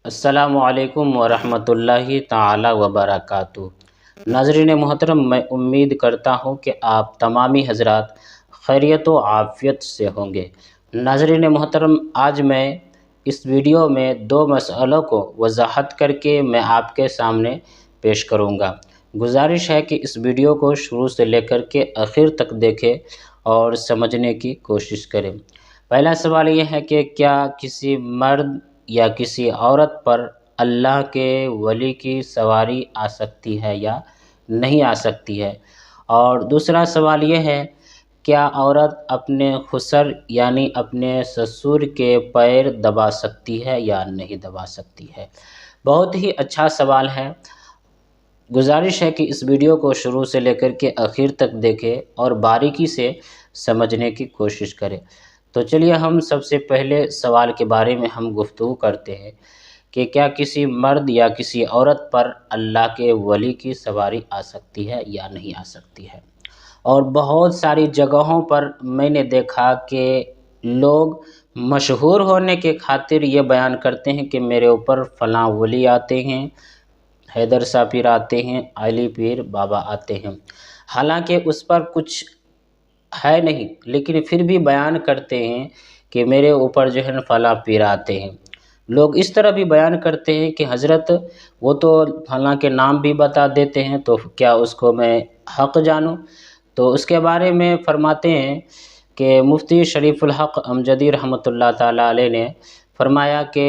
अस्सलामुअलैकुम वरहमतुल्लाहि ताला वबरकातुहू। नाज़रीन मोहतरम, मैं उम्मीद करता हूँ कि आप तमामी हज़रात खैरियत व आफ़ियत से होंगे। नाज़रीन मोहतरम, आज मैं इस वीडियो में दो मसलों को वजाहत करके मैं आपके सामने पेश करूँगा। गुजारिश है कि इस वीडियो को शुरू से लेकर के आखिर तक देखें और समझने की कोशिश करें। पहला सवाल यह है कि क्या किसी मर्द या किसी औरत पर अल्लाह के वली की सवारी आ सकती है या नहीं आ सकती है। और दूसरा सवाल यह है, क्या औरत अपने खुसर यानी अपने ससुर के पैर दबा सकती है या नहीं दबा सकती है। बहुत ही अच्छा सवाल है। गुजारिश है कि इस वीडियो को शुरू से लेकर के आखिर तक देखें और बारीकी से समझने की कोशिश करें। तो चलिए हम सबसे पहले सवाल के बारे में हम गुफ्तगू करते हैं कि क्या किसी मर्द या किसी औरत पर अल्लाह के वली की सवारी आ सकती है या नहीं आ सकती है। और बहुत सारी जगहों पर मैंने देखा कि लोग मशहूर होने के खातिर ये बयान करते हैं कि मेरे ऊपर फ़लाँ वली आते हैं, हैदर शाह पीर आते हैं, अली पीर बाबा आते हैं। हालांकि उस पर कुछ है नहीं, लेकिन फिर भी बयान करते हैं कि मेरे ऊपर जो है ना फ़लाँ पीर आते हैं। लोग इस तरह भी बयान करते हैं कि हज़रत वो तो फ़लाँ के नाम भी बता देते हैं, तो क्या उसको मैं हक़ जानूँ। तो उसके बारे में फरमाते हैं कि मुफ्ती शरीफुल हक़ अमजदी रहमतुल्लाह ताला अलैह ने फरमाया कि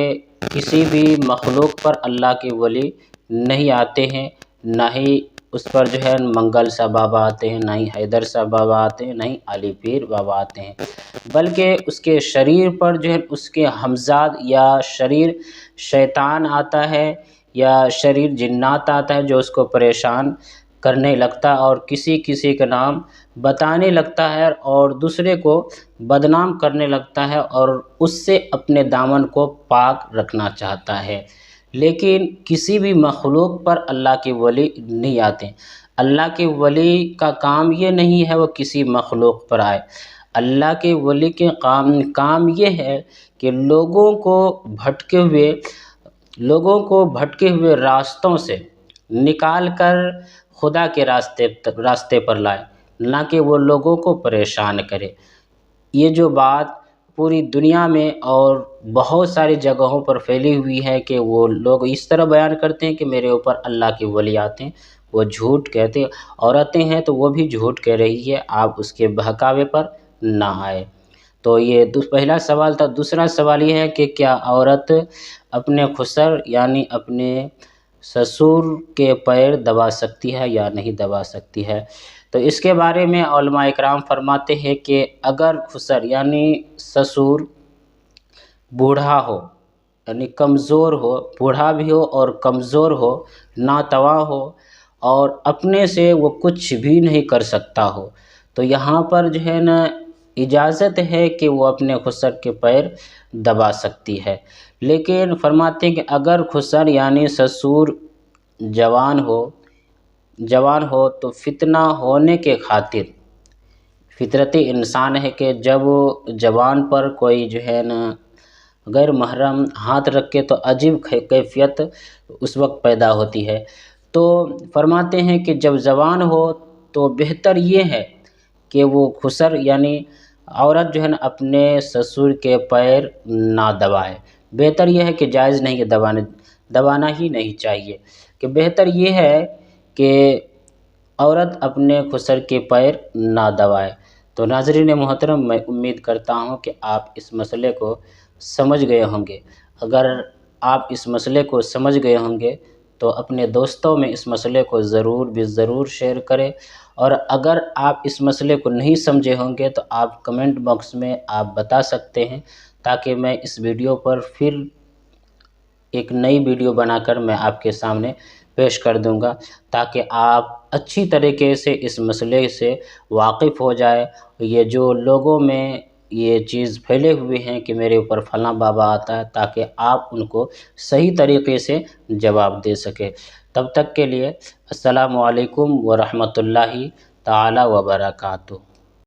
किसी भी मखलूक पर अल्लाह के वली नहीं आते हैं, ना ही उस पर जो है मंगल शाह बाबा आते हैं, ना ही हैदर शाह बाबा आते हैं, ना ही अली पीर बाबा आते हैं, बल्कि उसके शरीर पर जो है उसके हमजाद या शरीर शैतान आता है या शरीर जिन्नात आता है जो उसको परेशान करने लगता है और किसी किसी का नाम बताने लगता है और दूसरे को बदनाम करने लगता है और उससे अपने दामन को पाक रखना चाहता है। लेकिन किसी भी मखलूक पर अल्लाह के वली नहीं आते। अल्लाह के वली का काम ये नहीं है वो किसी मखलूक पर आए। अल्लाह के वली के काम ये है कि लोगों को भटके हुए रास्तों से निकाल कर खुदा के रास्ते पर लाए, ना कि वो लोगों को परेशान करे। ये जो बात पूरी दुनिया में और बहुत सारी जगहों पर फैली हुई है कि वो लोग इस तरह बयान करते हैं कि मेरे ऊपर अल्लाह के वली आते हैं, वो झूठ कहते हैं। औरतें हैं तो वो भी झूठ कह रही है, आप उसके बहकावे पर ना आए। तो ये पहला सवाल था। दूसरा सवाल ये है कि क्या औरत अपने खुसर यानी अपने ससुर के पैर दबा सकती है या नहीं दबा सकती है। तो इसके बारे में उलमा इकराम फरमाते हैं कि अगर खुसर यानी ससुर बूढ़ा हो यानी कमज़ोर हो, बूढ़ा भी हो और कमज़ोर हो, नातवा हो और अपने से वो कुछ भी नहीं कर सकता हो, तो यहाँ पर जो है ना इजाज़त है कि वो अपने खुसर के पैर दबा सकती है। लेकिन फरमाते हैं कि अगर खुसर यानी ससुर जवान हो तो फितना होने के खातिर फितरती इंसान है कि जब जवान पर कोई जो है ना गैर महरम हाथ रख के तो अजीब कैफियत उस वक्त पैदा होती है। तो फरमाते हैं कि जब जवान हो तो बेहतर ये है कि वो खुसर यानी औरत जो है ना अपने ससुर के पैर ना दबाए। बेहतर ये है कि जायज़ नहीं है, दबाना ही नहीं चाहिए। कि बेहतर ये है कि औरत अपने खुसर के पैर ना दबाए। तो नाज़रीन मोहतरम, मैं उम्मीद करता हूँ कि आप इस मसले को समझ गए होंगे। अगर आप इस मसले को समझ गए होंगे तो अपने दोस्तों में इस मसले को ज़रूर शेयर करें। और अगर आप इस मसले को नहीं समझे होंगे तो आप कमेंट बॉक्स में आप बता सकते हैं, ताकि मैं इस वीडियो पर फिर एक नई वीडियो बनाकर मैं आपके सामने पेश कर दूंगा, ताकि आप अच्छी तरीके से इस मसले से वाकिफ़ हो जाए। ये जो लोगों में ये चीज़ फैले हुए हैं कि मेरे ऊपर फ़लाँ बाबा आता है, ताकि आप उनको सही तरीके से जवाब दे सकें। तब तक के लिए अस्सलामु अलैकुम व रहमतुल्लाहि ताला व बरकातुहू।